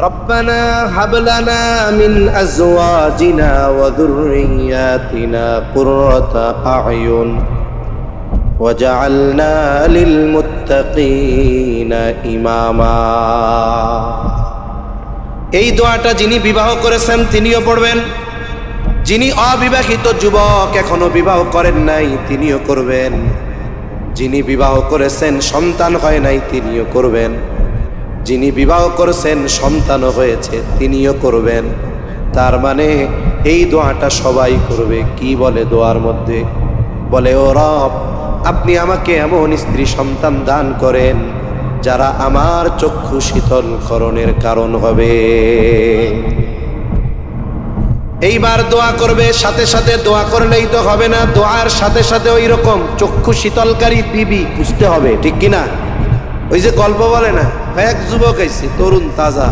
রব্বানা হাব লানা মিন আজওয়াজিনা ওয়া যুররিয়াতিনা কুররাতা আ'য়ুন ওয়াজআলনা লিল মুত্তাকিনা ইমামা। এই দোয়াটা যিনি বিবাহ করেছেন তিনিও পড়বেন, যিনি অবিবাহিত যুবক এখনো বিবাহ করেন নাই তিনিও করবেন, যিনি বিবাহ করেছেন সন্তান হয় নাই তিনিও করবেন, যিনি বিবাহ করেছেন সন্তান হয়েছে তিনিও করবেন। তার মানে এই দোয়াটা সবাই করবে। কি বলে দোয়ার মধ্যে? বলে, ও রব, আপনি আমাকে এমন স্ত্রী সন্তান দান করেন যারা আমার চক্ষু শীতলকরণের কারণ হবে। এইবার দোয়া করবে, সাথে সাথে দোয়া করলেই তো হবে না, দোয়ার সাথে সাথে ওই রকম চক্ষু শীতলকারী বিবি খুঁজতে হবে, ঠিক কিনা? ওই যে গল্প বলে না, এক যুবক আইছে তরুণ তাজা,